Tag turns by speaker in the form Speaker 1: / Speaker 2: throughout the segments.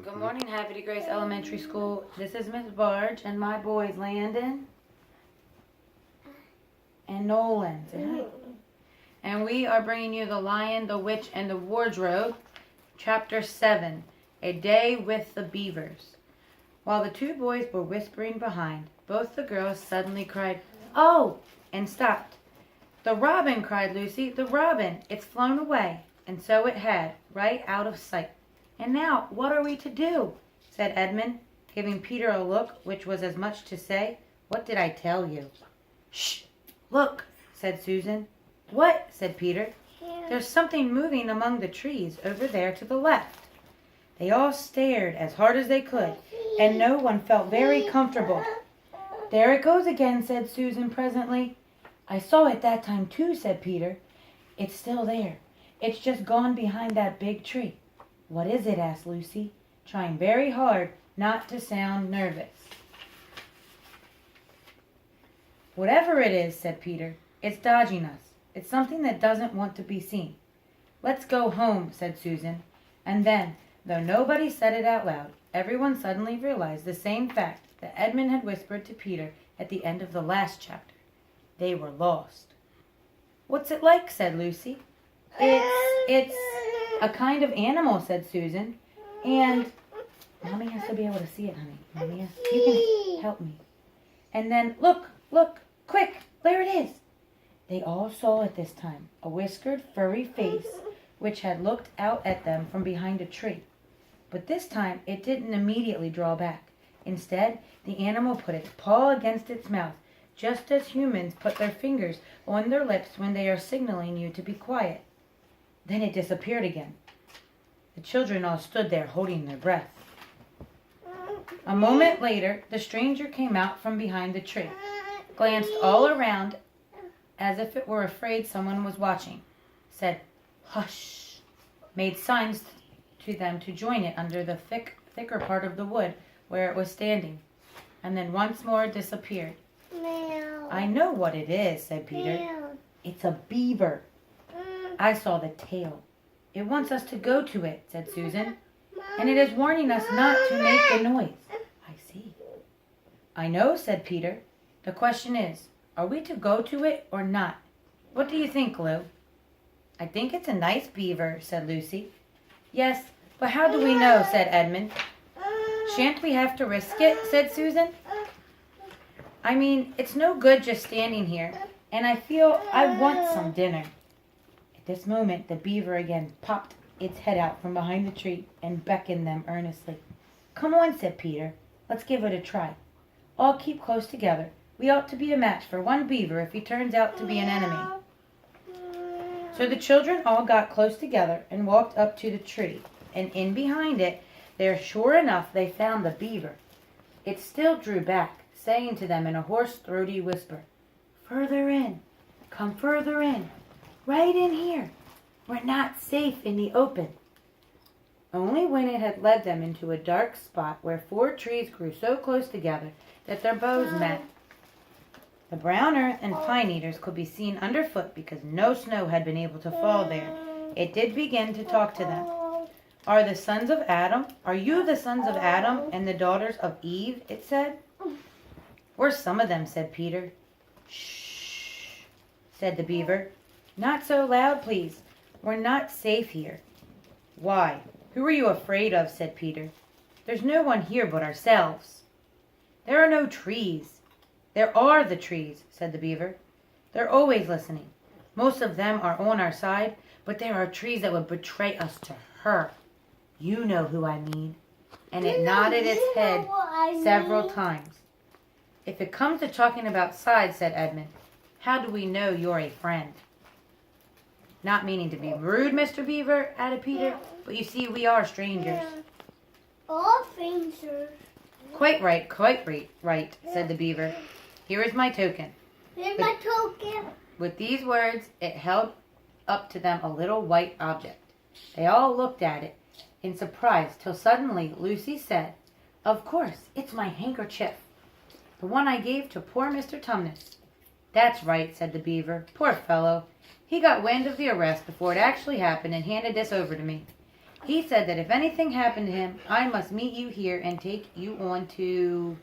Speaker 1: Good morning, Happy to Grace Elementary School. This is Miss Barge and my boys Landon and Nolan. And we are bringing you The Lion, the Witch, and the Wardrobe, Chapter 7, A Day with the Beavers. While the two boys were whispering behind, both the girls suddenly cried, "Oh!" and stopped. "The robin!" cried Lucy. "The robin! It's flown away." And so it had, right out of sight. "And now, what are we to do?" said Edmund, giving Peter a look which was as much to say, "What did I tell you?" "Shh! Look!" said Susan. "What?" said Peter. "There's something moving among the trees over there to the left." They all stared as hard as they could, and no one felt very comfortable. "There it goes again," said Susan presently. "I saw it that time too," said Peter. "It's still there. It's just gone behind that big tree." "What is it?" asked Lucy, trying very hard not to sound nervous. "Whatever it is," said Peter, "it's dodging us. It's something that doesn't want to be seen." "Let's go home," said Susan. And then, though nobody said it out loud, everyone suddenly realized the same fact that Edmund had whispered to Peter at the end of the last chapter. They were lost. "What's it like?" said Lucy. It's a kind of animal," said Susan. "And Mommy has to be able to see it, honey. You can help me. And then, look, quick, there it is." They all saw it this time, a whiskered, furry face which had looked out at them from behind a tree. But this time it didn't immediately draw back. Instead, the animal put its paw against its mouth, just as humans put their fingers on their lips when they are signaling you to be quiet. Then it disappeared again. The children all stood there holding their breath. A moment later, the stranger came out from behind the tree, glanced all around as if it were afraid someone was watching, said, "Hush," made signs to them to join it under the thicker part of the wood where it was standing, and then once more disappeared.
Speaker 2: Meow.
Speaker 1: "I know what it is," said Peter.
Speaker 2: Meow.
Speaker 1: "It's a beaver. I saw the tail. It wants us to go to it," said Susan, "and it is warning us not to make the noise." "I see." "I know," said Peter. "The question is, are we to go to it or not? What do you think, Lou?" "I think it's a nice beaver," said Lucy. "Yes, but how do we know?" said Edmund. "Shan't we have to risk it?" said Susan. "I mean, it's no good just standing here, and I feel I want some dinner." At this moment, the beaver again popped its head out from behind the tree and beckoned them earnestly. "Come on," said Peter. "Let's give it a try. All keep close together. We ought to be a match for one beaver if he turns out to be an enemy." So the children all got close together and walked up to the tree, and in behind it, there sure enough they found the beaver. It still drew back, saying to them in a hoarse, throaty whisper, "Further in. Come further in. Right in here. We're not safe in the open." Only when it had led them into a dark spot where 4 trees grew so close together that their boughs met. The brown earth and pine needles could be seen underfoot because no snow had been able to fall there. It did begin to talk to them. Are you the sons of Adam and the daughters of Eve?" it said. "We're some of them," said Peter. "Shh," said the beaver. "Not so loud, please. We're not safe here." "Why? Who are you afraid of?" said Peter. "There's no one here but ourselves." "There are no trees." "There are the trees," said the beaver. "They're always listening. Most of them are on our side, but there are trees that would betray us to her. You know who I mean." And it nodded its head several times. "If it comes to talking about sides," said Edmund, "how do we know you're a friend?" "Not meaning to be rude, Mr. Beaver," added Peter, "but you see we are strangers."
Speaker 2: All strangers.
Speaker 1: Quite right, said the beaver. "Here is my token."
Speaker 2: Here's my token.
Speaker 1: With these words, it held up to them a little white object. They all looked at it in surprise till suddenly Lucy said, "Of course, it's my handkerchief. The one I gave to poor Mr. Tumnus." "That's right," said the beaver. "Poor fellow. He got wind of the arrest before it actually happened and handed this over to me. He said that if anything happened to him, I must meet you here and take you on to...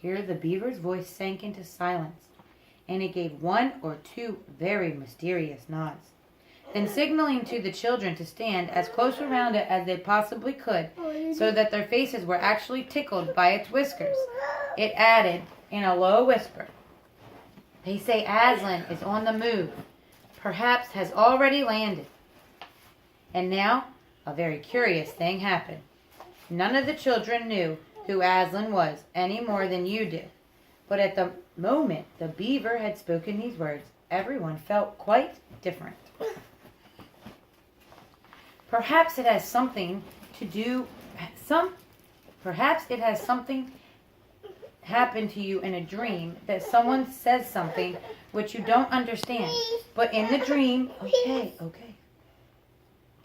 Speaker 1: Here the beaver's voice sank into silence, and it gave one or two very mysterious nods. Then signaling to the children to stand as close around it as they possibly could, so that their faces were actually tickled by its whiskers, it added in a low whisper, "They say Aslan is on the move, perhaps has already landed." And now, a very curious thing happened. None of the children knew who Aslan was any more than you do. But at the moment the beaver had spoken these words, everyone felt quite different. Perhaps it has something happen to you in a dream that someone says something which you don't understand. But in the dream, okay.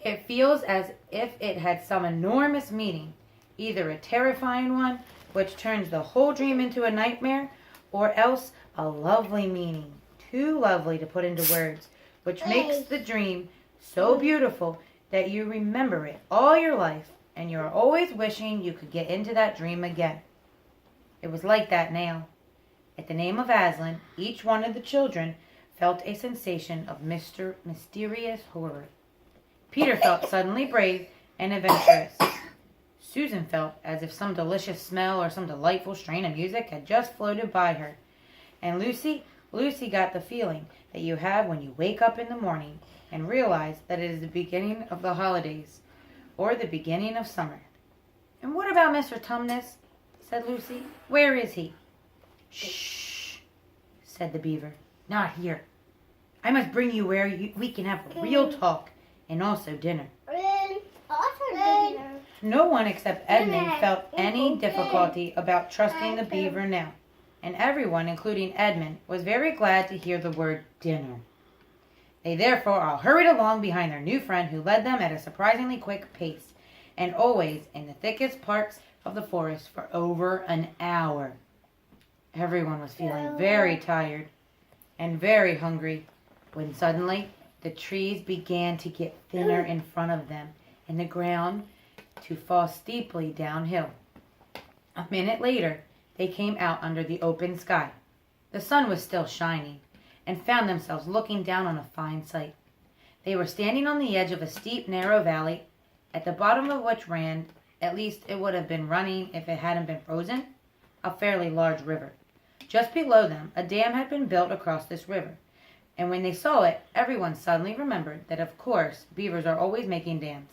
Speaker 1: It feels as if it had some enormous meaning, either a terrifying one, which turns the whole dream into a nightmare, or else a lovely meaning, too lovely to put into words, which makes the dream so beautiful that you remember it all your life, and you are always wishing you could get into that dream again. It was like that now. At the name of Aslan, each one of the children felt a sensation of mysterious horror. Peter felt suddenly brave and adventurous. Susan felt as if some delicious smell or some delightful strain of music had just floated by her. And Lucy got the feeling that you have when you wake up in the morning and realize that it is the beginning of the holidays or the beginning of summer. "And what about Mr. Tumnus?" said Lucy. "Where is he?" "Shh," said the beaver. "Not here. I must bring you where we can have a real talk and also dinner." No one except Edmund felt any difficulty about trusting the beaver now, and everyone, including Edmund, was very glad to hear the word dinner. They therefore all hurried along behind their new friend, who led them at a surprisingly quick pace, and always in the thickest parts of the forest for over an hour. Everyone was feeling very tired and very hungry when suddenly the trees began to get thinner in front of them and the ground to fall steeply downhill. A minute later, they came out under the open sky. The sun was still shining, and found themselves looking down on a fine sight. They were standing on the edge of a steep, narrow valley, at the bottom of which ran, at least it would have been running if it hadn't been frozen, a fairly large river. Just below them, a dam had been built across this river, and when they saw it, everyone suddenly remembered that, of course, beavers are always making dams,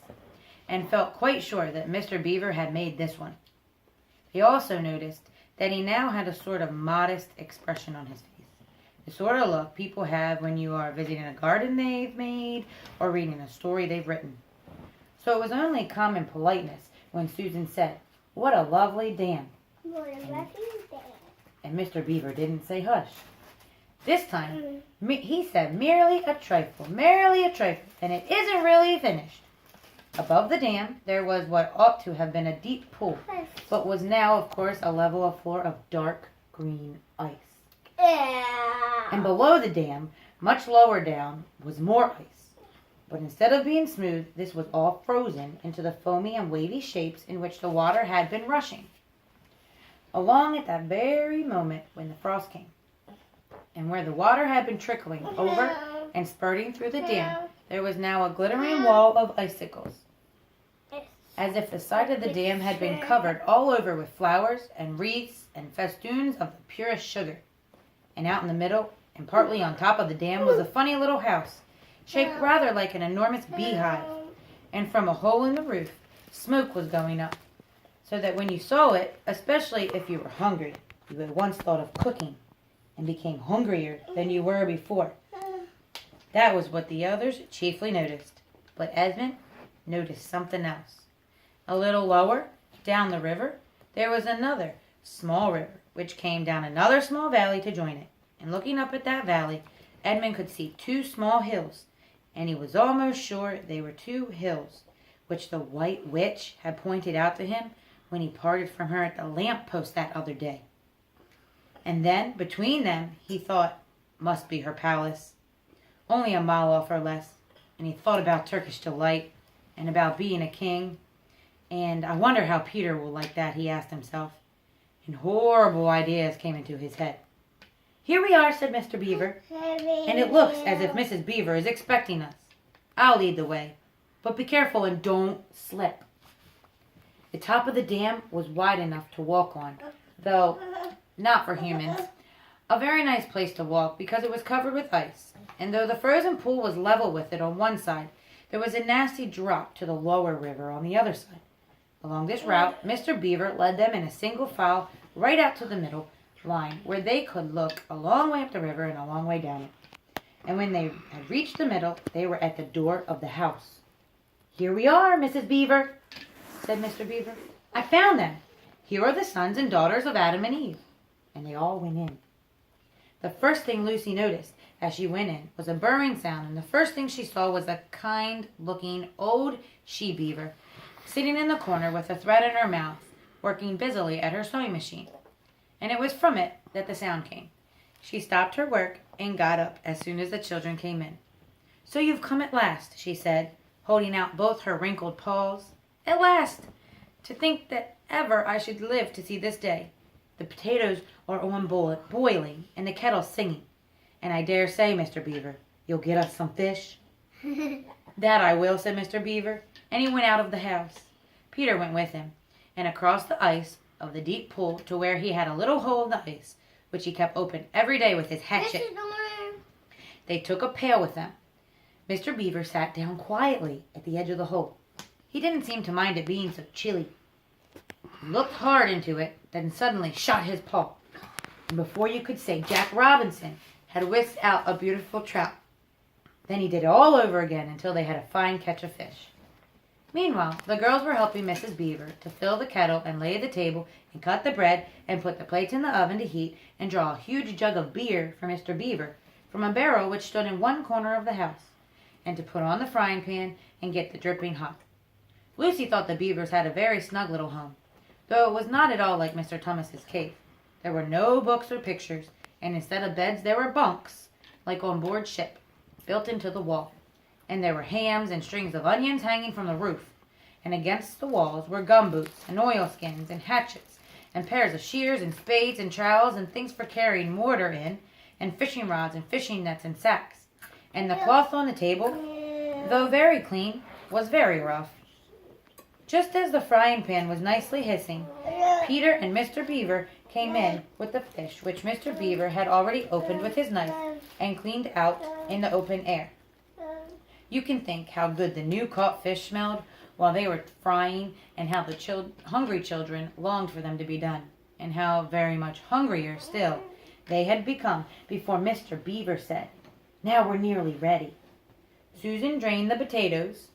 Speaker 1: and felt quite sure that Mr. Beaver had made this one. They also noticed that he now had a sort of modest expression on his face, the sort of look people have when you are visiting a garden they've made or reading a story they've written. So it was only common politeness when Susan said, "What a lovely dam." And Mr. Beaver didn't say hush. This time, he said merely a trifle, and it isn't really finished. Above the dam, there was what ought to have been a deep pool, but was now, of course, a level of floor of dark green ice. And below the dam, much lower down, was more ice. But instead of being smooth, this was all frozen into the foamy and wavy shapes in which the water had been rushing along at that very moment when the frost came. And where the water had been trickling over and spurting through the dam, there was now a glittering wall of icicles, as if the side of the dam had been covered all over with flowers and wreaths and festoons of the purest sugar. And out in the middle, and partly on top of the dam, was a funny little house, shaped rather like an enormous beehive, and from a hole in the roof, smoke was going up, so that when you saw it, especially if you were hungry, you at once thought of cooking, and became hungrier than you were before. That was what the others chiefly noticed, but Edmund noticed something else. A little lower, down the river, there was another small river, which came down another small valley to join it. And looking up at that valley, Edmund could see two small hills, and he was almost sure they were two hills, which the White Witch had pointed out to him when he parted from her at the lamp post that other day. And then, between them, he thought, must be her palace, only a mile off or less, and he thought about Turkish Delight, and about being a king. And I wonder how Peter will like that, he asked himself. And horrible ideas came into his head. Here we are, said Mr. Beaver, and it looks as if Mrs. Beaver is expecting us. I'll lead the way, but be careful and don't slip. The top of the dam was wide enough to walk on, though not for humans. A very nice place to walk because it was covered with ice, and though the frozen pool was level with it on one side, there was a nasty drop to the lower river on the other side. Along this route, Mr. Beaver led them in a single file right out to the middle line where they could look a long way up the river and a long way down it. And when they had reached the middle, they were at the door of the house. Here we are, Mrs. Beaver, said Mr. Beaver. I found them. Here are the sons and daughters of Adam and Eve. And they all went in. The first thing Lucy noticed as she went in was a burring sound, and the first thing she saw was a kind-looking old she-beaver sitting in the corner with a thread in her mouth, working busily at her sewing machine. And it was from it that the sound came. She stopped her work and got up as soon as the children came in. So you've come at last, she said, holding out both her wrinkled paws. At last! To think that ever I should live to see this day. The potatoes are on boiling and the kettle singing. And I dare say, Mr. Beaver, you'll get us some fish. That I will, said Mr. Beaver, and he went out of the house. Peter went with him, and across the ice of the deep pool to where he had a little hole in the ice, which he kept open every day with his hatchet. They took a pail with them. Mr. Beaver sat down quietly at the edge of the hole. He didn't seem to mind it being so chilly. He looked hard into it, then suddenly shot his paw. And before you could say Jack Robinson had whisked out a beautiful trout. Then he did it all over again until they had a fine catch of fish. Meanwhile, the girls were helping Mrs. Beaver to fill the kettle and lay the table and cut the bread and put the plates in the oven to heat and draw a huge jug of beer for Mr. Beaver from a barrel which stood in one corner of the house, and to put on the frying pan and get the dripping hot. Lucy thought the Beavers had a very snug little home, though it was not at all like Mr. Thomas's cave. There were no books or pictures, and instead of beds there were bunks, like on board ship, built into the wall. And there were hams and strings of onions hanging from the roof. And against the walls were gumboots and oilskins and hatchets and pairs of shears and spades and trowels and things for carrying mortar in and fishing rods and fishing nets and sacks. And the cloth on the table, though very clean, was very rough. Just as the frying pan was nicely hissing, Peter and Mr. Beaver came in with the fish which Mr. Beaver had already opened with his knife and cleaned out in the open air. You can think how good the new caught fish smelled while they were frying, and how the hungry children longed for them to be done, and how very much hungrier still they had become before Mr. Beaver said, "Now we're nearly ready." Susan drained the potatoes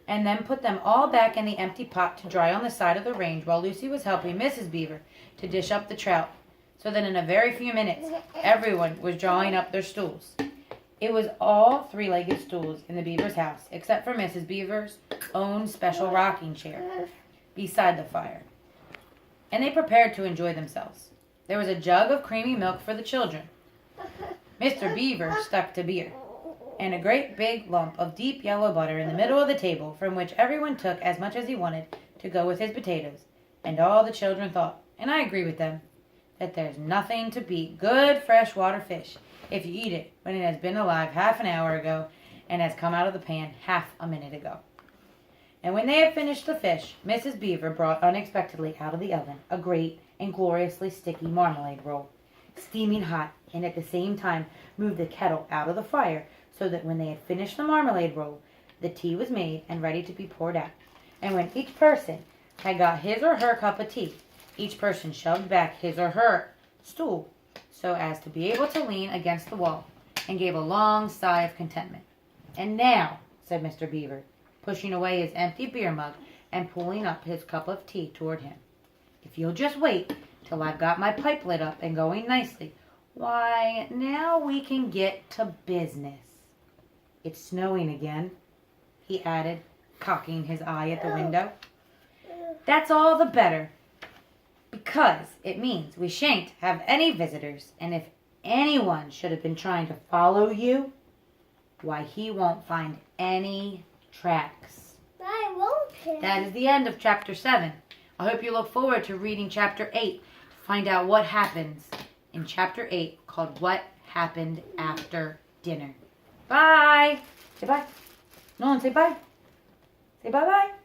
Speaker 1: and then put them all back in the empty pot to dry on the side of the range while Lucy was helping Mrs. Beaver to dish up the trout, so that in a very few minutes everyone was drawing up their stools. It was all three-legged stools in the Beaver's house, except for Mrs. Beaver's own special rocking chair beside the fire. And they prepared to enjoy themselves. There was a jug of creamy milk for the children. Mr. Beaver stuck to beer, and a great big lump of deep yellow butter in the middle of the table, from which everyone took as much as he wanted to go with his potatoes. And all the children thought, and I agree with them, that there's nothing to beat good freshwater fish if you eat it when it has been alive half an hour ago and has come out of the pan half a minute ago. And when they had finished the fish, Mrs. Beaver brought unexpectedly out of the oven a great and gloriously sticky marmalade roll, steaming hot, and at the same time moved the kettle out of the fire so that when they had finished the marmalade roll, the tea was made and ready to be poured out. And when each person had got his or her cup of tea, each person shoved back his or her stool so as to be able to lean against the wall, and gave a long sigh of contentment. "And now," said Mr. Beaver, pushing away his empty beer mug and pulling up his cup of tea toward him, "if you'll just wait till I've got my pipe lit up and going nicely, why, now we can get to business. It's snowing again," he added, cocking his eye at the window. "That's all the better, because it means we shan't have any visitors, and if anyone should have been trying to follow you, why, he won't find any tracks."
Speaker 2: I won't care.
Speaker 1: That is the end of chapter 7. I hope you look forward to reading chapter 8. Find out what happens in chapter 8 called What Happened After Dinner. Bye. Say bye. Nolan, say bye. Say bye-bye.